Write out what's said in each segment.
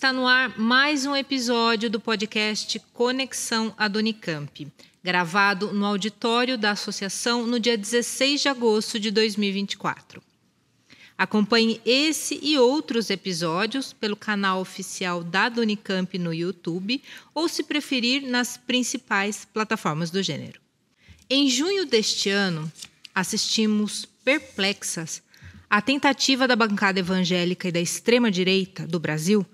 Está no ar mais um episódio do podcast Conexão Adonicamp, gravado no auditório da associação no dia 16 de agosto de 2024. Acompanhe esse e outros episódios pelo canal oficial da Adonicamp no YouTube ou, se preferir, nas principais plataformas do gênero. Em junho deste ano, assistimos perplexas à tentativa da bancada evangélica e da extrema-direita do Brasil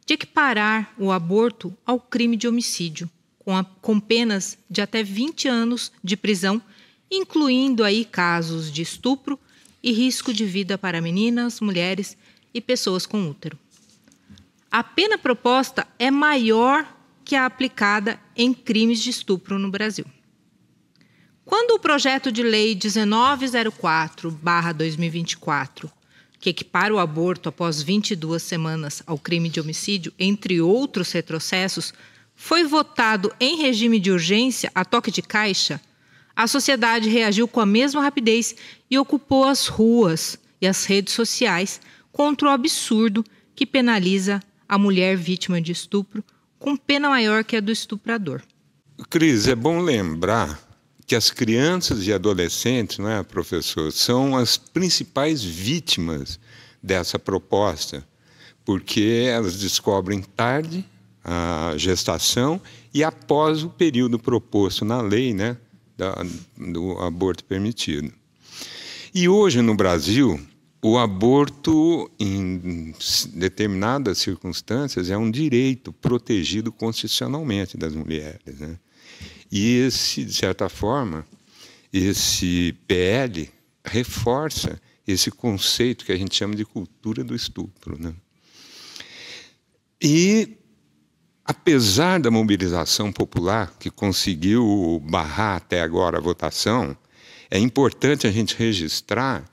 de equiparar o aborto ao crime de homicídio, com penas de até 20 anos de prisão, incluindo aí casos de estupro e risco de vida para meninas, mulheres e pessoas com útero. A pena proposta é maior que a aplicada em crimes de estupro no Brasil. Quando o projeto de lei 1904/2024, que equipara o aborto após 22 semanas ao crime de homicídio, entre outros retrocessos, foi votado em regime de urgência a toque de caixa, a sociedade reagiu com a mesma rapidez e ocupou as ruas e as redes sociais contra o absurdo que penaliza a mulher vítima de estupro com pena maior que a do estuprador. Cris, é bom lembrar que as crianças e adolescentes, não é, professor, são as principais vítimas dessa proposta, porque elas descobrem tarde a gestação e após o período proposto na lei, né, do aborto permitido. E hoje no Brasil, o aborto, em determinadas circunstâncias, é um direito protegido constitucionalmente das mulheres, né? E de certa forma, esse PL reforça esse conceito que a gente chama de cultura do estupro, né? E, apesar da mobilização popular que conseguiu barrar até agora a votação, é importante a gente registrar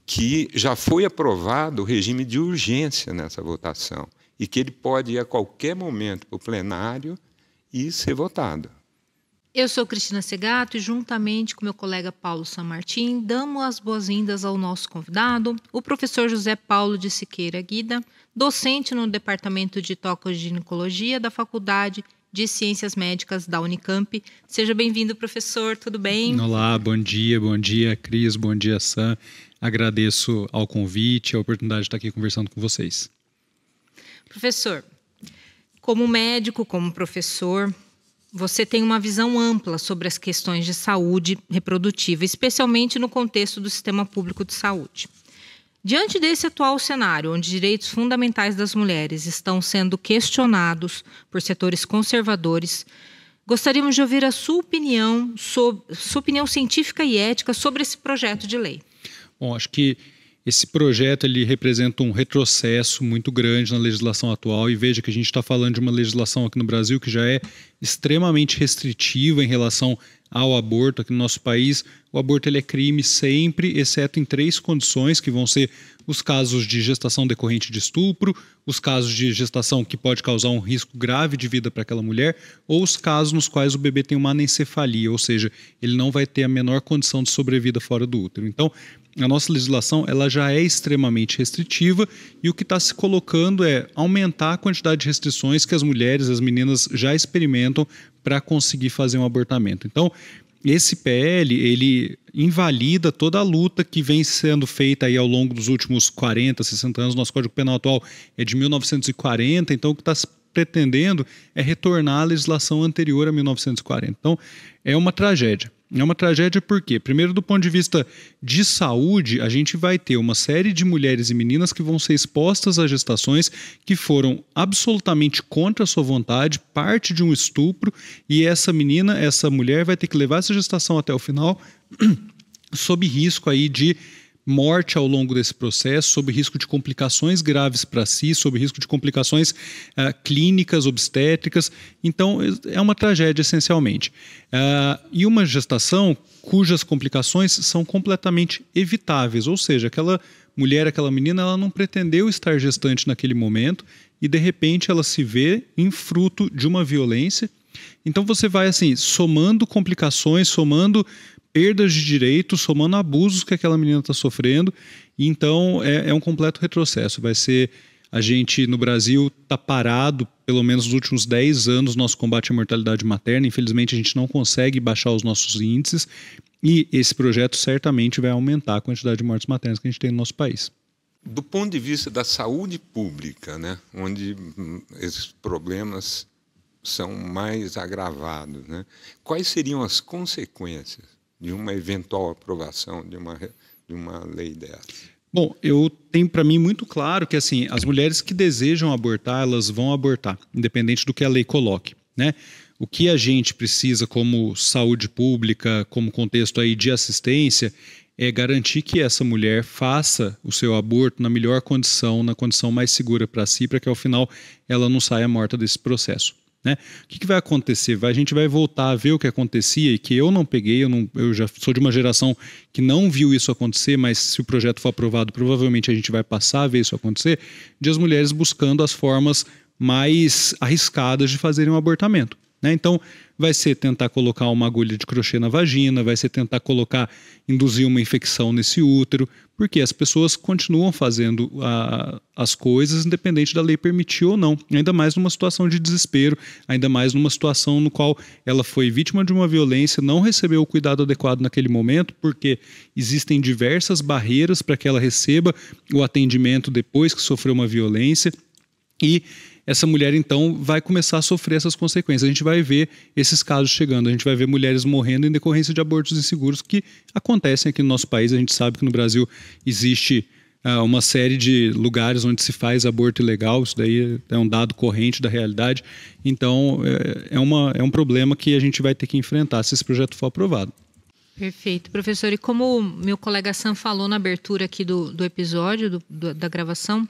que já foi aprovado o regime de urgência nessa votação e que ele pode ir a qualquer momento para o plenário e ser votado. Eu sou Cristina Segato e, juntamente com meu colega Paulo Sanmartin, damos as boas-vindas ao nosso convidado, o professor José Paulo de Siqueira Guida, docente no Departamento de Tocoginecologia da Faculdade de Ciências Médicas da Unicamp. Seja bem-vindo, professor, tudo bem? Olá, bom dia, Cris, bom dia, Sam. Agradeço ao convite, a oportunidade de estar aqui conversando com vocês. Professor, como médico, como professor, você tem uma visão ampla sobre as questões de saúde reprodutiva, especialmente no contexto do sistema público de saúde. Diante desse atual cenário, onde direitos fundamentais das mulheres estão sendo questionados por setores conservadores, gostaríamos de ouvir a sua opinião científica e ética sobre esse projeto de lei. Bom, acho que esse projeto ele representa um retrocesso muito grande na legislação atual, e veja que a gente está falando de uma legislação aqui no Brasil que já é extremamente restritiva em relação ao aborto aqui no nosso país. O aborto ele é crime sempre, exceto em 3 condições, que vão ser os casos de gestação decorrente de estupro, os casos de gestação que pode causar um risco grave de vida para aquela mulher, ou os casos nos quais o bebê tem uma anencefalia, ou seja, ele não vai ter a menor condição de sobrevida fora do útero. Então, a nossa legislação ela já é extremamente restritiva, e o que está se colocando é aumentar a quantidade de restrições que as mulheres, as meninas já experimentam para conseguir fazer um abortamento. Então, esse PL, ele invalida toda a luta que vem sendo feita aí ao longo dos últimos 40, 60 anos. Nosso Código Penal atual é de 1940, então o que está se pretendendo é retornar à legislação anterior a 1940. Então, é uma tragédia. É uma tragédia porque, primeiro, do ponto de vista de saúde, a gente vai ter uma série de mulheres e meninas que vão ser expostas a gestações que foram absolutamente contra a sua vontade, parte de um estupro, e essa mulher vai ter que levar essa gestação até o final sob risco aí de morte ao longo desse processo, sob risco de complicações graves para si, sob risco de complicações clínicas, obstétricas. Então, é uma tragédia, essencialmente. E uma gestação cujas complicações são completamente evitáveis, ou seja, aquela mulher, aquela menina, ela não pretendeu estar gestante naquele momento e, de repente, ela se vê em fruto de uma violência. Então, você vai, assim, somando complicações, somando perdas de direitos, somando abusos que aquela menina está sofrendo. E então é um completo retrocesso. Vai ser A gente, no Brasil, está parado, pelo menos nos últimos 10 anos, nosso combate à mortalidade materna. Infelizmente, a gente não consegue baixar os nossos índices e esse projeto certamente vai aumentar a quantidade de mortes maternas que a gente tem no nosso país. Do ponto de vista da saúde pública, né, onde esses problemas são mais agravados, né, quais seriam as consequências de uma eventual aprovação de uma lei dessa? Bom, eu tenho para mim muito claro que assim, as mulheres que desejam abortar, elas vão abortar, independente do que a lei coloque, né? O que a gente precisa como saúde pública, como contexto aí de assistência, é garantir que essa mulher faça o seu aborto na melhor condição, na condição mais segura para si, para que ao final ela não saia morta desse processo. Né? O que vai acontecer? A gente vai voltar a ver o que acontecia e que eu não peguei, eu já sou de uma geração que não viu isso acontecer, mas se o projeto for aprovado, provavelmente a gente vai passar a ver isso acontecer, de as mulheres buscando as formas mais arriscadas de fazerem um abortamento. Né? Então, vai ser tentar colocar uma agulha de crochê na vagina, vai ser tentar induzir uma infecção nesse útero, porque as pessoas continuam fazendo as coisas independente da lei permitir ou não, ainda mais numa situação de desespero, ainda mais numa situação no qual ela foi vítima de uma violência, não recebeu o cuidado adequado naquele momento, porque existem diversas barreiras para que ela receba o atendimento depois que sofreu uma violência e essa mulher, então, vai começar a sofrer essas consequências. A gente vai ver esses casos chegando, a gente vai ver mulheres morrendo em decorrência de abortos inseguros que acontecem aqui no nosso país. A gente sabe que no Brasil existe uma série de lugares onde se faz aborto ilegal, isso daí é um dado corrente da realidade. Então, é um problema que a gente vai ter que enfrentar se esse projeto for aprovado. Perfeito. Professor, e como meu colega Sam falou na abertura aqui do episódio, da gravação,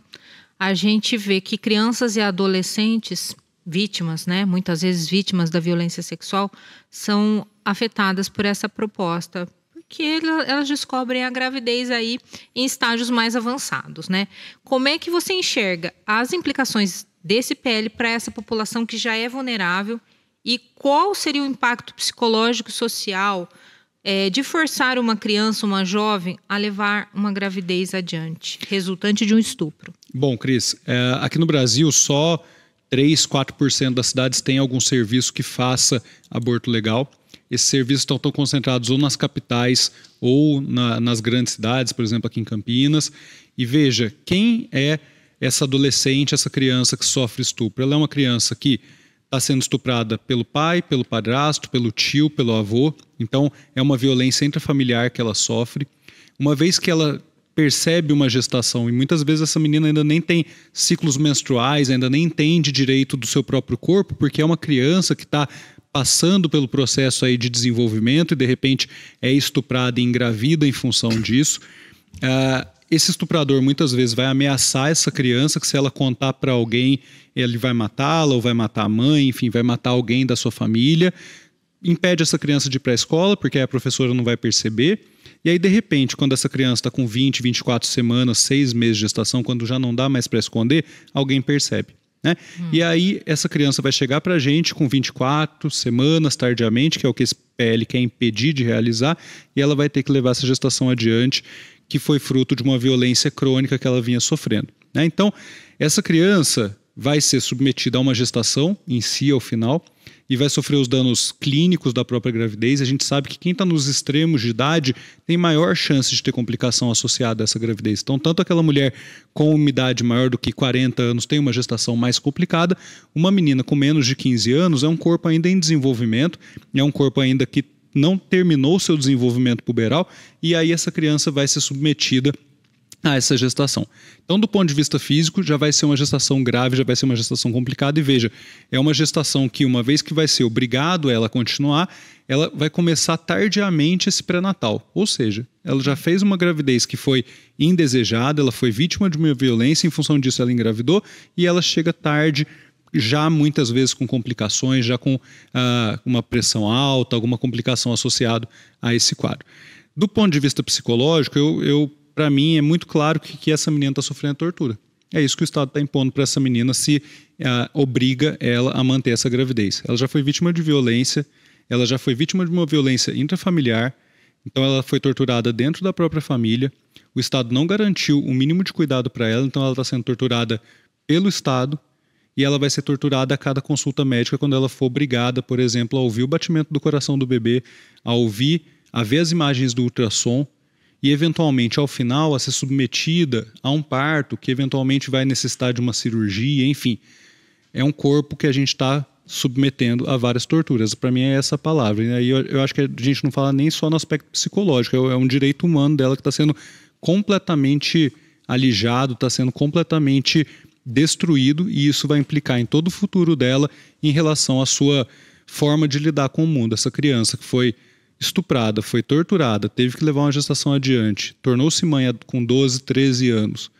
a gente vê que crianças e adolescentes vítimas, né, muitas vezes vítimas da violência sexual, são afetadas por essa proposta, porque elas descobrem a gravidez aí em estágios mais avançados, né? Como é que você enxerga as implicações desse PL para essa população que já é vulnerável e qual seria o impacto psicológico e social de forçar uma criança, uma jovem, a levar uma gravidez adiante, resultante de um estupro? Bom, Cris, aqui no Brasil só 3, 4% das cidades têm algum serviço que faça aborto legal. Esses serviços estão concentrados ou nas capitais ou nas grandes cidades, por exemplo, aqui em Campinas. E veja, quem é essa adolescente, essa criança que sofre estupro? Ela é uma criança que está sendo estuprada pelo pai, pelo padrasto, pelo tio, pelo avô. Então, é uma violência intrafamiliar que ela sofre. Uma vez que ela percebe uma gestação, e muitas vezes essa menina ainda nem tem ciclos menstruais, ainda nem entende direito do seu próprio corpo, porque é uma criança que está passando pelo processo aí de desenvolvimento e de repente é estuprada e engravida em função disso. Esse estuprador muitas vezes vai ameaçar essa criança que se ela contar para alguém, ele vai matá-la ou vai matar a mãe, enfim, vai matar alguém da sua família. Impede essa criança de ir para a escola, porque a professora não vai perceber. E aí, de repente, quando essa criança está com 20, 24 semanas, 6 meses de gestação, quando já não dá mais para esconder, alguém percebe. Né? E aí, essa criança vai chegar para a gente com 24 semanas, tardiamente, que é o que esse PL quer impedir de realizar, e ela vai ter que levar essa gestação adiante, que foi fruto de uma violência crônica que ela vinha sofrendo. Né? Então, essa criança vai ser submetida a uma gestação em si, ao final, e vai sofrer os danos clínicos da própria gravidez. A gente sabe que quem está nos extremos de idade tem maior chance de ter complicação associada a essa gravidez. Então, tanto aquela mulher com uma idade maior do que 40 anos tem uma gestação mais complicada, uma menina com menos de 15 anos é um corpo ainda em desenvolvimento, é um corpo ainda que não terminou o seu desenvolvimento puberal, e aí essa criança vai ser submetida a essa gestação. Então, do ponto de vista físico, já vai ser uma gestação grave, já vai ser uma gestação complicada. E veja, é uma gestação que, uma vez que vai ser obrigado ela a continuar, ela vai começar tardiamente esse pré-natal. Ou seja, ela já fez uma gravidez que foi indesejada, ela foi vítima de uma violência, em função disso ela engravidou, e ela chega tarde, já muitas vezes com complicações, já com uma pressão alta, alguma complicação associada a esse quadro. Do ponto de vista psicológico, para mim é muito claro que essa menina está sofrendo tortura. É isso que o Estado está impondo para essa menina, se obriga ela a manter essa gravidez. Ela já foi vítima de violência, ela já foi vítima de uma violência intrafamiliar, então ela foi torturada dentro da própria família, o Estado não garantiu o mínimo de cuidado para ela, então ela está sendo torturada pelo Estado e ela vai ser torturada a cada consulta médica quando ela for obrigada, por exemplo, a ouvir o batimento do coração do bebê, a ver as imagens do ultrassom e, eventualmente, ao final, a ser submetida a um parto que, eventualmente, vai necessitar de uma cirurgia, enfim. É um corpo que a gente está submetendo a várias torturas. Para mim é essa a palavra. E aí eu acho que a gente não fala nem só no aspecto psicológico, é um direito humano dela que está sendo completamente alijado, está sendo completamente destruído, e isso vai implicar em todo o futuro dela em relação à sua forma de lidar com o mundo. Essa criança que foi estuprada, foi torturada, teve que levar uma gestação adiante, tornou-se mãe com 12, 13 anos. O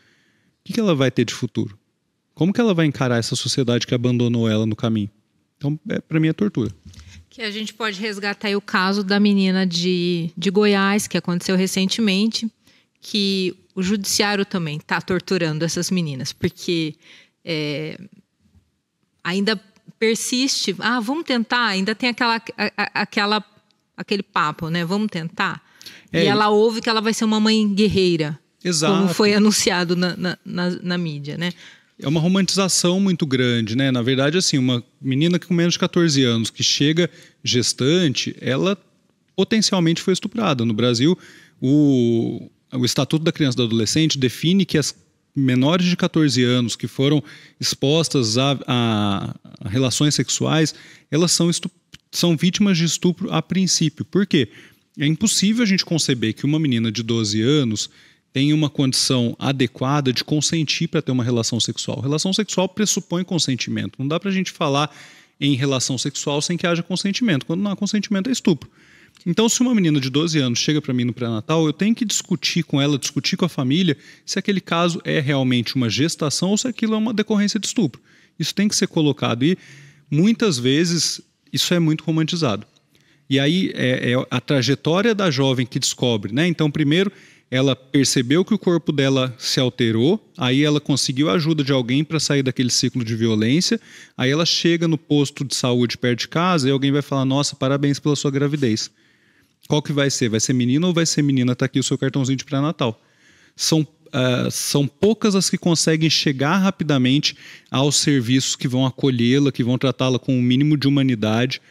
que ela vai ter de futuro? Como que ela vai encarar essa sociedade que abandonou ela no caminho? Então, para mim, é tortura. Que a gente pode resgatar aí o caso da menina de Goiás, que aconteceu recentemente, que o judiciário também está torturando essas meninas, porque ainda persiste, vamos tentar, ainda tem aquele papo, né? Vamos tentar. E ela ouve que ela vai ser uma mãe guerreira. Exato. Como foi anunciado na mídia, né? É uma romantização muito grande, né? Na verdade, assim, uma menina com menos de 14 anos que chega gestante, ela potencialmente foi estuprada. No Brasil, o Estatuto da Criança e do Adolescente define que as menores de 14 anos que foram expostas a relações sexuais, elas são vítimas de estupro a princípio. Por quê? É impossível a gente conceber que uma menina de 12 anos tenha uma condição adequada de consentir para ter uma relação sexual. Relação sexual pressupõe consentimento. Não dá para a gente falar em relação sexual sem que haja consentimento. Quando não há consentimento, é estupro. Então, se uma menina de 12 anos chega para mim no pré-natal, eu tenho que discutir com ela, discutir com a família, se aquele caso é realmente uma gestação ou se aquilo é uma decorrência de estupro. Isso tem que ser colocado e, muitas vezes, isso é muito romantizado. E aí, é a trajetória da jovem que descobre, né? Então, primeiro, ela percebeu que o corpo dela se alterou, aí ela conseguiu a ajuda de alguém para sair daquele ciclo de violência, aí ela chega no posto de saúde perto de casa e alguém vai falar, nossa, parabéns pela sua gravidez. Qual que vai ser? Vai ser menino ou vai ser menina? Está aqui o seu cartãozinho de pré-natal. São poucas as que conseguem chegar rapidamente aos serviços que vão acolhê-la, que vão tratá-la com um mínimo de humanidade.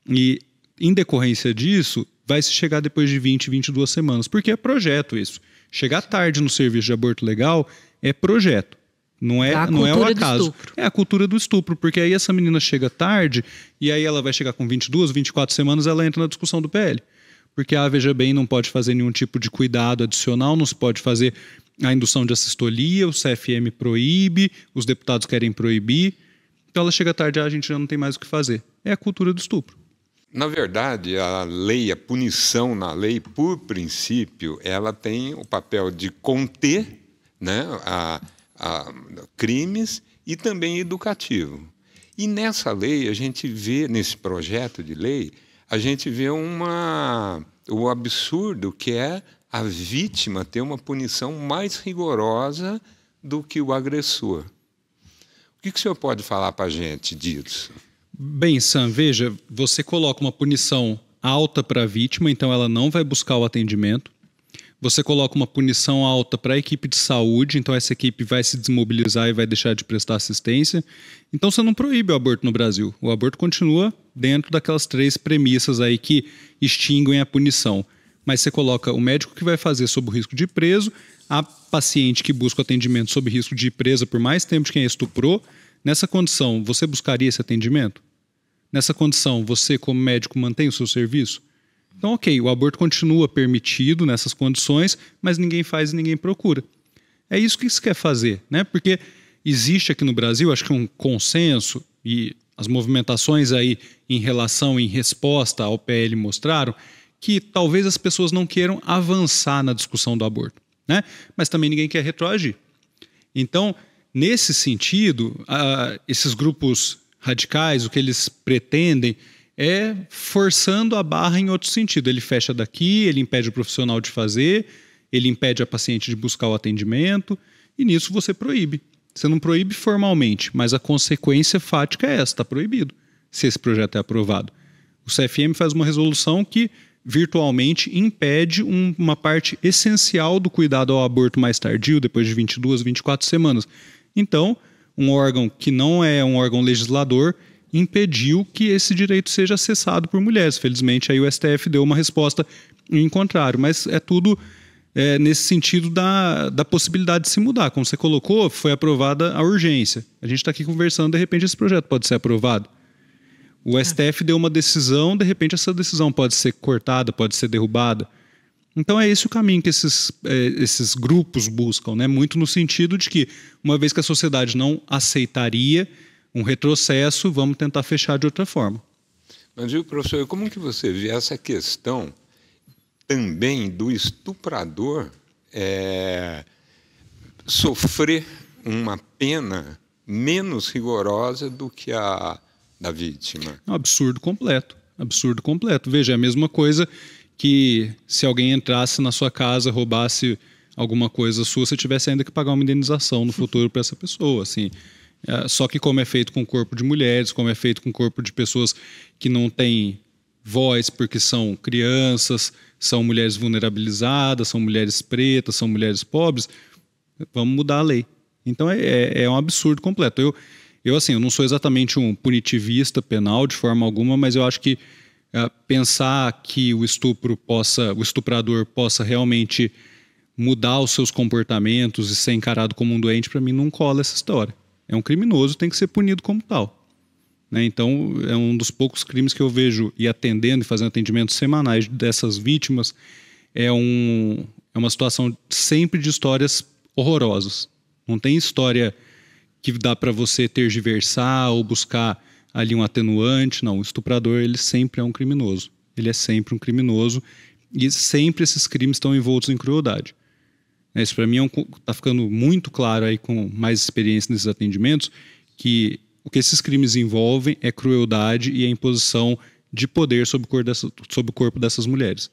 E, em decorrência disso, vai se chegar depois de 20, 22 semanas. Porque é projeto isso. Chegar tarde no serviço de aborto legal é projeto. Não é o acaso. É a cultura do estupro. Porque aí essa menina chega tarde e aí ela vai chegar com 22, 24 semanas, ela entra na discussão do PL. Porque veja bem, não pode fazer nenhum tipo de cuidado adicional, não se pode fazer a indução de assistolia, o CFM proíbe, os deputados querem proibir. Então ela chega tarde, a gente já não tem mais o que fazer. É a cultura do estupro. Na verdade, a punição na lei, por princípio, ela tem o papel de conter, né, crimes e também educativo. E nessa lei, a gente vê, nesse projeto de lei, a gente vê o absurdo que é a vítima ter uma punição mais rigorosa do que o agressor. O que o senhor pode falar para a gente disso? Bem, Sam, veja, você coloca uma punição alta para a vítima, então ela não vai buscar o atendimento. Você coloca uma punição alta para a equipe de saúde, então essa equipe vai se desmobilizar e vai deixar de prestar assistência. Então você não proíbe o aborto no Brasil. O aborto continua dentro daquelas 3 premissas aí que extinguem a punição. Mas você coloca o médico que vai fazer sob o risco de ir preso, a paciente que busca o atendimento sob risco de ir presa por mais tempo de quem a estuprou. Nessa condição, você buscaria esse atendimento? Nessa condição, você como médico mantém o seu serviço? Então, ok, o aborto continua permitido nessas condições, mas ninguém faz e ninguém procura. É isso que se quer fazer, né? Porque existe aqui no Brasil, acho que um consenso, e as movimentações aí em resposta ao PL mostraram, que talvez as pessoas não queiram avançar na discussão do aborto, né? Mas também ninguém quer retroagir. Então, nesse sentido, esses grupos radicais, o que eles pretendem é forçando a barra em outro sentido. Ele fecha daqui, ele impede o profissional de fazer, ele impede a paciente de buscar o atendimento, e nisso você proíbe. Você não proíbe formalmente, mas a consequência fática é essa, está proibido, se esse projeto é aprovado. O CFM faz uma resolução que virtualmente impede uma parte essencial do cuidado ao aborto mais tardio, depois de 22, 24 semanas. Então, um órgão que não é um órgão legislador impediu que esse direito seja acessado por mulheres. Felizmente, aí o STF deu uma resposta em contrário, mas é tudo nesse sentido da possibilidade de se mudar. Como você colocou, foi aprovada a urgência. A gente está aqui conversando, de repente esse projeto pode ser aprovado. O STF deu uma decisão, de repente essa decisão pode ser cortada, pode ser derrubada. Então é esse o caminho que esses grupos buscam, né? Muito no sentido de que, uma vez que a sociedade não aceitaria um retrocesso, vamos tentar fechar de outra forma. Mas, viu, professor, como que você vê essa questão também do estuprador sofrer uma pena menos rigorosa do que a da vítima? Um absurdo completo, absurdo completo. Veja, é a mesma coisa que se alguém entrasse na sua casa, roubasse alguma coisa sua, você tivesse ainda que pagar uma indenização no futuro para essa pessoa, assim. Só que como é feito com o corpo de mulheres, como é feito com o corpo de pessoas que não têm voz porque são crianças, são mulheres vulnerabilizadas, são mulheres pretas, são mulheres pobres, vamos mudar a lei. Então é um absurdo completo. Eu não sou exatamente um punitivista penal de forma alguma, mas eu acho que pensar que o estuprador possa realmente mudar os seus comportamentos e ser encarado como um doente, para mim não cola essa história. É um criminoso, tem que ser punido como tal. Né? Então, é um dos poucos crimes que eu vejo e atendendo e fazendo atendimentos semanais dessas vítimas, é uma situação sempre de histórias horrorosas. Não tem história que dá para você tergiversar ou buscar ali um atenuante. Não, o estuprador, ele sempre é um criminoso. Ele é sempre um criminoso e sempre esses crimes estão envoltos em crueldade. Isso para mim está ficando muito claro aí com mais experiência nesses atendimentos, que o que esses crimes envolvem é crueldade e a imposição de poder sobre o corpo dessas mulheres.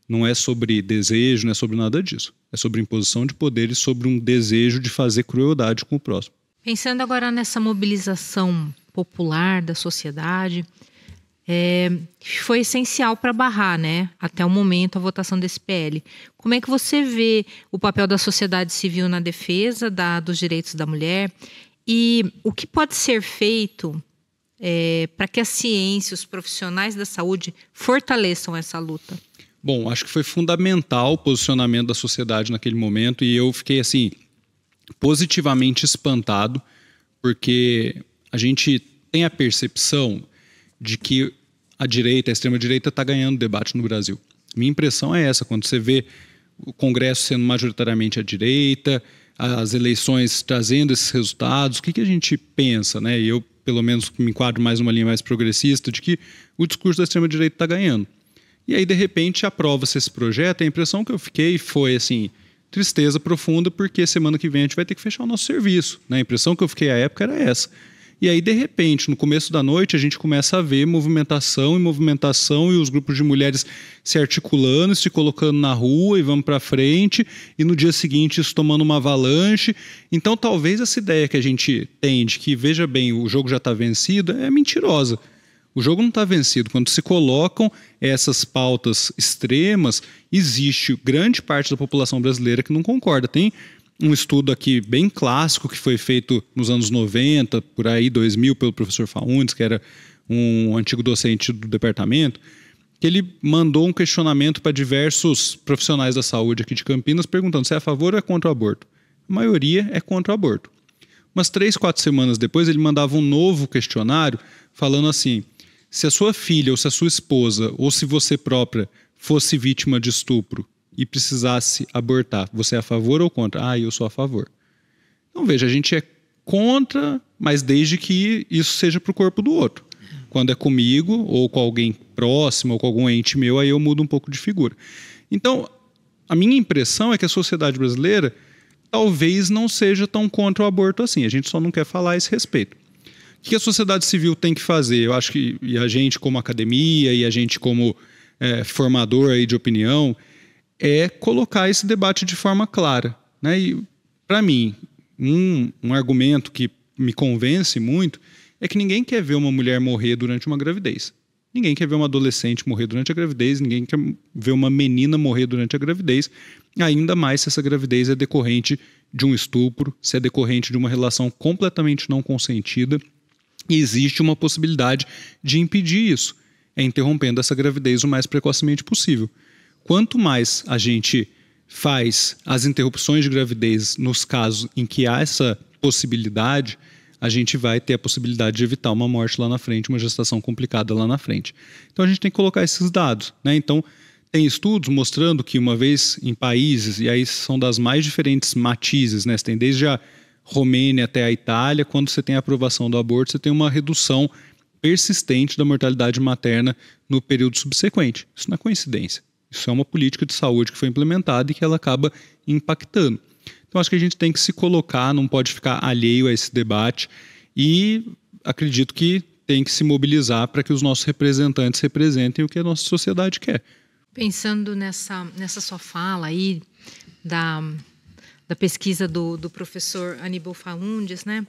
Não é sobre desejo, não é sobre nada disso. É sobre imposição de poder e sobre um desejo de fazer crueldade com o próximo. Pensando agora nessa mobilização popular da sociedade, foi essencial para barrar, né, até o momento, a votação desse PL. Como é que você vê o papel da sociedade civil na defesa dos direitos da mulher e o que pode ser feito para que a ciência, os profissionais da saúde fortaleçam essa luta? Bom, acho que foi fundamental o posicionamento da sociedade naquele momento e eu fiquei assim positivamente espantado, porque a gente tem a percepção de que a extrema-direita está ganhando debate no Brasil. Minha impressão é essa, quando você vê o Congresso sendo majoritariamente à direita, as eleições trazendo esses resultados, o que a gente pensa, né? E eu, pelo menos, me enquadro mais numa linha mais progressista, de que o discurso da extrema-direita está ganhando. E aí, de repente, aprova-se esse projeto, e a impressão que eu fiquei foi, assim, tristeza profunda, porque semana que vem a gente vai ter que fechar o nosso serviço. Né? A impressão que eu fiquei à época era essa. E aí, de repente, no começo da noite, a gente começa a ver movimentação e os grupos de mulheres se articulando, se colocando na rua e vamos para frente, e no dia seguinte isso tomando uma avalanche. Então, talvez essa ideia que a gente tem de que, veja bem, o jogo já está vencido, é mentirosa. O jogo não está vencido. Quando se colocam essas pautas extremas, existe grande parte da população brasileira que não concorda. Tem um estudo aqui bem clássico que foi feito nos anos 90, por aí 2000, pelo professor Faundes, que era um antigo docente do departamento, que ele mandou um questionamento para diversos profissionais da saúde aqui de Campinas, perguntando se é a favor ou é contra o aborto. A maioria é contra o aborto. Umas 3, 4 semanas depois, ele mandava um novo questionário falando assim: se a sua filha ou se a sua esposa ou se você própria fosse vítima de estupro e precisasse abortar, você é a favor ou contra? Ah, eu sou a favor. Então veja, a gente é contra, mas desde que isso seja para o corpo do outro. Quando é comigo ou com alguém próximo ou com algum ente meu, aí eu mudo um pouco de figura. Então, a minha impressão é que a sociedade brasileira talvez não seja tão contra o aborto assim. A gente só não quer falar a esse respeito. O que a sociedade civil tem que fazer? Eu acho que e a gente como academia e a gente como formador aí de opinião é colocar esse debate de forma clara. Né? E, para mim, um argumento que me convence muito é que ninguém quer ver uma mulher morrer durante uma gravidez. Ninguém quer ver uma adolescente morrer durante a gravidez, ninguém quer ver uma menina morrer durante a gravidez, ainda mais se essa gravidez é decorrente de um estupro, se é decorrente de uma relação completamente não consentida, e existe uma possibilidade de impedir isso, interrompendo essa gravidez o mais precocemente possível. Quanto mais a gente faz as interrupções de gravidez nos casos em que há essa possibilidade, a gente vai ter a possibilidade de evitar uma morte lá na frente, uma gestação complicada lá na frente. Então a gente tem que colocar esses dados, né? Então tem estudos mostrando que uma vez em países, e aí são das mais diferentes matizes, né? Você tem desde a Romênia até a Itália, quando você tem a aprovação do aborto, você tem uma redução persistente da mortalidade materna no período subsequente. Isso não é coincidência. Isso é uma política de saúde que foi implementada e que ela acaba impactando. Então, acho que a gente tem que se colocar, não pode ficar alheio a esse debate e acredito que tem que se mobilizar para que os nossos representantes representem o que a nossa sociedade quer. Pensando nessa sua fala aí da pesquisa do professor Aníbal Faúndes, né?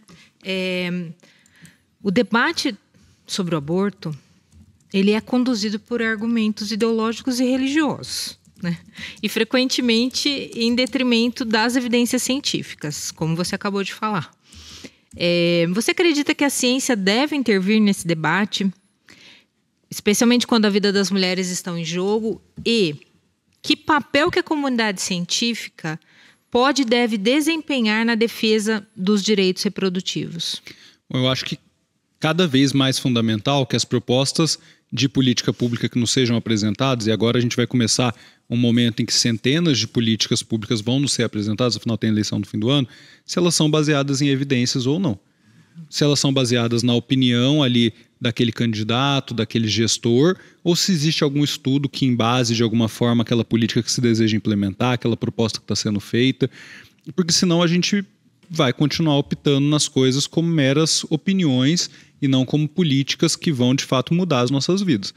O debate sobre o aborto, ele é conduzido por argumentos ideológicos e religiosos, né? E frequentemente em detrimento das evidências científicas, como você acabou de falar. Você acredita que a ciência deve intervir nesse debate, especialmente quando a vida das mulheres está em jogo, e que papel que a comunidade científica pode e deve desempenhar na defesa dos direitos reprodutivos? Eu acho que cada vez mais fundamental que as propostas de política pública que nos sejam apresentadas, e agora a gente vai começar um momento em que centenas de políticas públicas vão nos ser apresentadas, afinal tem eleição no fim do ano, se elas são baseadas em evidências ou não. Se elas são baseadas na opinião ali daquele candidato, daquele gestor, ou se existe algum estudo que embase de alguma forma aquela política que se deseja implementar, aquela proposta que está sendo feita, porque senão a gente vai continuar optando nas coisas como meras opiniões e não como políticas que vão de fato mudar as nossas vidas.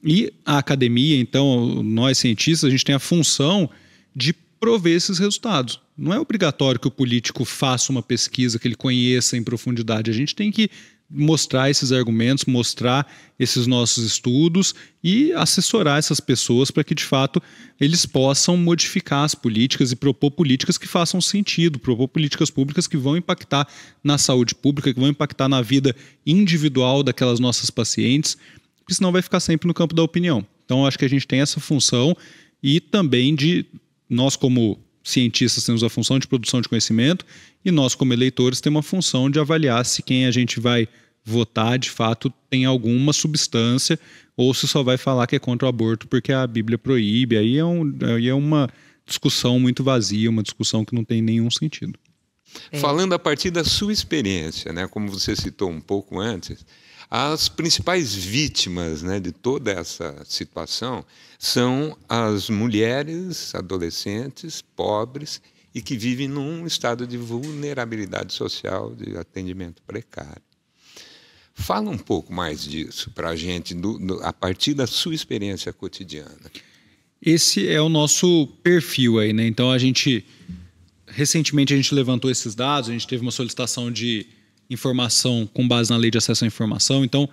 E a academia, então, nós cientistas, a gente tem a função de prover esses resultados. Não é obrigatório que o político faça uma pesquisa, que ele conheça em profundidade. A gente tem que mostrar esses argumentos, mostrar esses nossos estudos e assessorar essas pessoas para que, de fato, eles possam modificar as políticas e propor políticas que façam sentido, propor políticas públicas que vão impactar na saúde pública, que vão impactar na vida individual daquelas nossas pacientes, porque senão vai ficar sempre no campo da opinião. Então, acho que a gente tem essa função e também nós como cientistas temos a função de produção de conhecimento e nós como eleitores temos a função de avaliar se quem a gente vai votar de fato tem alguma substância ou se só vai falar que é contra o aborto porque a Bíblia proíbe. Aí é uma discussão muito vazia, uma discussão que não tem nenhum sentido. Falando a partir da sua experiência, né, como você citou um pouco antes, as principais vítimas, né, de toda essa situação são as mulheres, adolescentes, pobres e que vivem num estado de vulnerabilidade social, de atendimento precário. Fala um pouco mais disso para a gente, a partir da sua experiência cotidiana. Esse é o nosso perfil aí, né? Então, recentemente a gente levantou esses dados, a gente teve uma solicitação de informação com base na Lei de Acesso à Informação. Então,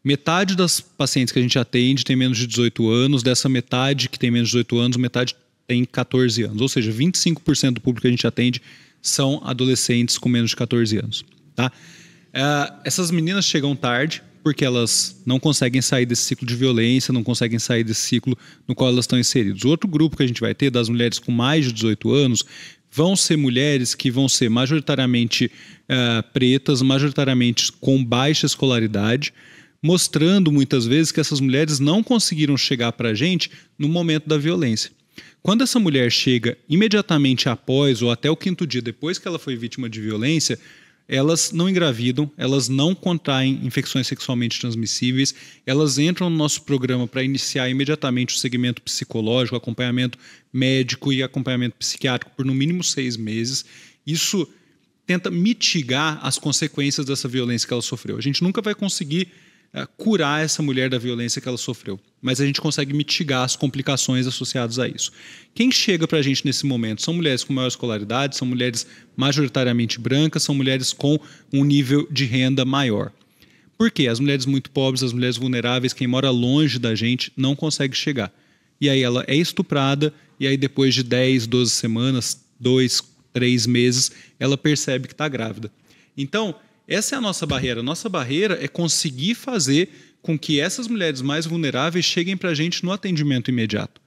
metade das pacientes que a gente atende tem menos de 18 anos, dessa metade que tem menos de 18 anos, metade tem 14 anos. Ou seja, 25% do público que a gente atende são adolescentes com menos de 14 anos. Tá? Essas meninas chegam tarde porque elas não conseguem sair desse ciclo de violência, não conseguem sair desse ciclo no qual elas estão inseridas. O outro grupo que a gente vai ter, das mulheres com mais de 18 anos, vão ser mulheres que vão ser majoritariamente pretas, majoritariamente com baixa escolaridade, mostrando muitas vezes que essas mulheres não conseguiram chegar para a gente no momento da violência. Quando essa mulher chega imediatamente após ou até o 5º dia depois que ela foi vítima de violência, elas não engravidam, elas não contraem infecções sexualmente transmissíveis, elas entram no nosso programa para iniciar imediatamente o segmento psicológico, acompanhamento médico e acompanhamento psiquiátrico por no mínimo 6 meses. Isso tenta mitigar as consequências dessa violência que ela sofreu. A gente nunca vai conseguir curar essa mulher da violência que ela sofreu, mas a gente consegue mitigar as complicações associadas a isso. Quem chega para a gente nesse momento são mulheres com maior escolaridade, são mulheres majoritariamente brancas, são mulheres com um nível de renda maior. Por quê? As mulheres muito pobres, as mulheres vulneráveis, quem mora longe da gente, não consegue chegar. E aí ela é estuprada, e aí depois de 10, 12 semanas, 2, 3 meses, ela percebe que está grávida. Então, essa é a nossa barreira. A nossa barreira é conseguir fazer com que essas mulheres mais vulneráveis cheguem para a gente no atendimento imediato.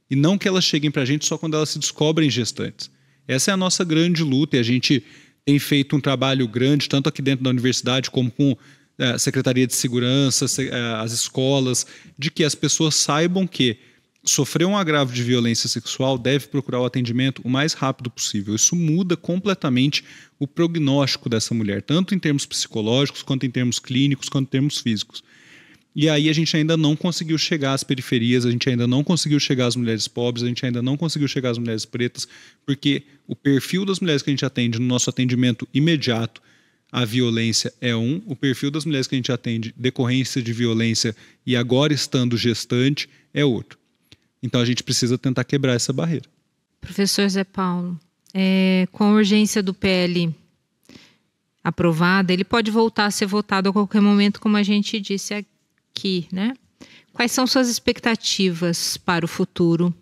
E não que elas cheguem para a gente só quando elas se descobrem gestantes. Essa é a nossa grande luta, e a gente tem feito um trabalho grande, tanto aqui dentro da universidade, como com a Secretaria de Segurança, as escolas, de que as pessoas saibam que sofrer um agravo de violência sexual deve procurar o atendimento o mais rápido possível. Isso muda completamente o prognóstico dessa mulher, tanto em termos psicológicos, quanto em termos clínicos, quanto em termos físicos. E aí a gente ainda não conseguiu chegar às periferias, a gente ainda não conseguiu chegar às mulheres pobres, a gente ainda não conseguiu chegar às mulheres pretas, porque o perfil das mulheres que a gente atende no nosso atendimento imediato, a violência é o perfil das mulheres que a gente atende, decorrência de violência e agora estando gestante, é outro. Então a gente precisa tentar quebrar essa barreira. Professor Zé Paulo, com a urgência do PL aprovada, ele pode voltar a ser votado a qualquer momento, como a gente disse aqui, né? Quais são suas expectativas para o futuro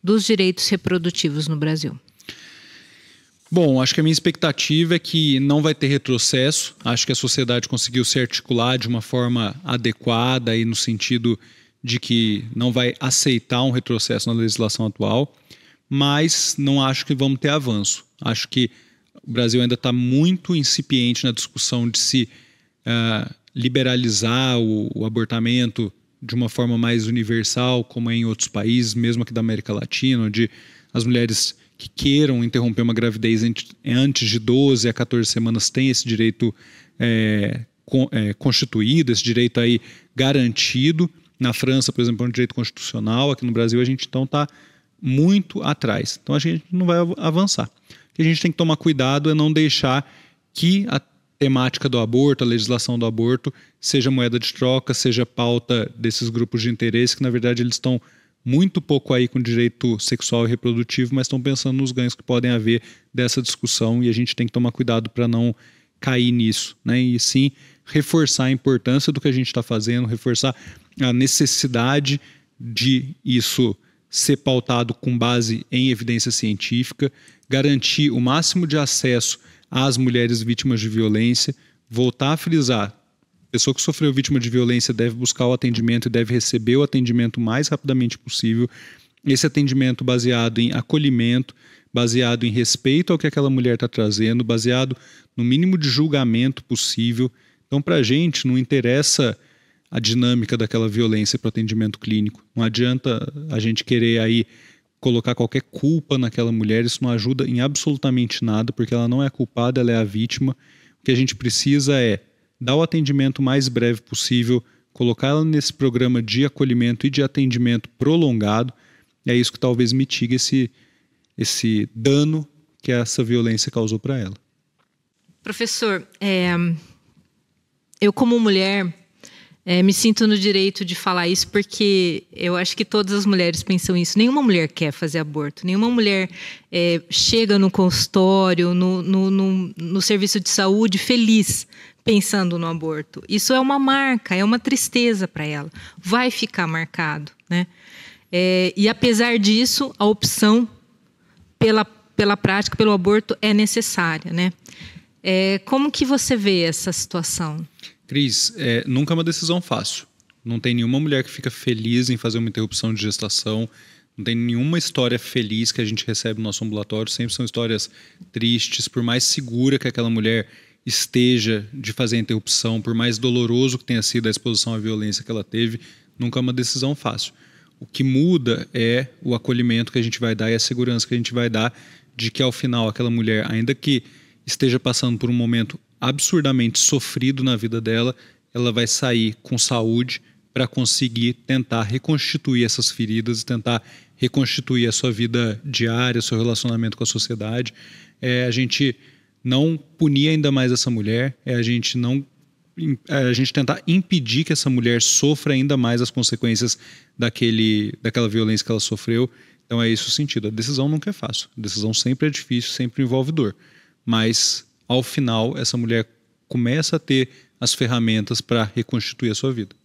dos direitos reprodutivos no Brasil? Bom, acho que a minha expectativa é que não vai ter retrocesso. Acho que a sociedade conseguiu se articular de uma forma adequada e no sentido de que não vai aceitar um retrocesso na legislação atual, mas não acho que vamos ter avanço. Acho que o Brasil ainda está muito incipiente na discussão de se liberalizar o abortamento de uma forma mais universal, como é em outros países, mesmo aqui da América Latina, onde as mulheres que queiram interromper uma gravidez antes de 12 a 14 semanas têm esse direito constituído, esse direito aí garantido. Na França, por exemplo, é um direito constitucional. Aqui no Brasil a gente então está muito atrás. Então a gente não vai avançar. O que a gente tem que tomar cuidado é não deixar que a temática do aborto, a legislação do aborto, seja moeda de troca, seja pauta desses grupos de interesse, que na verdade eles estão muito pouco aí com direito sexual e reprodutivo, mas estão pensando nos ganhos que podem haver dessa discussão, e a gente tem que tomar cuidado para não cair nisso, né? E sim reforçar a importância do que a gente está fazendo, reforçar a necessidade de isso ser pautado com base em evidência científica, garantir o máximo de acesso às mulheres vítimas de violência, voltar a frisar: a pessoa que sofreu vítima de violência deve buscar o atendimento e deve receber o atendimento o mais rapidamente possível. Esse atendimento baseado em acolhimento, baseado em respeito ao que aquela mulher está trazendo, baseado no mínimo de julgamento possível. Então, para a gente, não interessa a dinâmica daquela violência para o atendimento clínico. Não adianta a gente querer aí colocar qualquer culpa naquela mulher, isso não ajuda em absolutamente nada, porque ela não é a culpada, ela é a vítima. O que a gente precisa é dar o atendimento mais breve possível, colocar ela nesse programa de acolhimento e de atendimento prolongado. É isso que talvez mitigue esse dano que essa violência causou para ela. Professor, eu como mulher me sinto no direito de falar isso, porque eu acho que todas as mulheres pensam isso. Nenhuma mulher quer fazer aborto, nenhuma mulher chega no consultório, no serviço de saúde feliz pensando no aborto. Isso é uma marca, é uma tristeza para ela. Vai ficar marcado, né? E apesar disso, a opção pela prática, pelo aborto é necessária, né? Como que você vê essa situação? Cris, nunca é uma decisão fácil. Não tem nenhuma mulher que fica feliz em fazer uma interrupção de gestação. Não tem nenhuma história feliz que a gente recebe no nosso ambulatório. Sempre são histórias tristes. Por mais segura que aquela mulher esteja de fazer a interrupção, por mais doloroso que tenha sido a exposição à violência que ela teve, nunca é uma decisão fácil. O que muda é o acolhimento que a gente vai dar e a segurança que a gente vai dar de que, ao final, aquela mulher, ainda que esteja passando por um momento absurdamente sofrido na vida dela, ela vai sair com saúde para conseguir tentar reconstituir essas feridas, tentar reconstituir a sua vida diária, seu relacionamento com a sociedade. A gente não punir ainda mais essa mulher, a gente tentar impedir que essa mulher sofra ainda mais as consequências daquela violência que ela sofreu. Então é esse o sentido. A decisão nunca é fácil, a decisão sempre é difícil, sempre envolve dor, mas ao final essa mulher começa a ter as ferramentas para reconstituir a sua vida.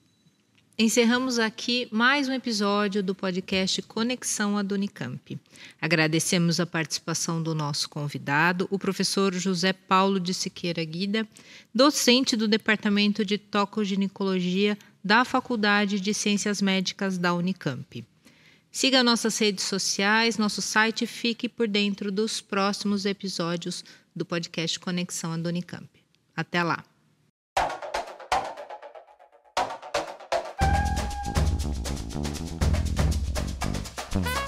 Encerramos aqui mais um episódio do podcast Conexão ad Unicamp. Agradecemos a participação do nosso convidado, o professor José Paulo de Siqueira Guida, docente do Departamento de Tocoginecologia da Faculdade de Ciências Médicas da Unicamp. Siga nossas redes sociais, nosso site e fique por dentro dos próximos episódios do podcast Conexão ad Unicamp. Até lá! Thank you.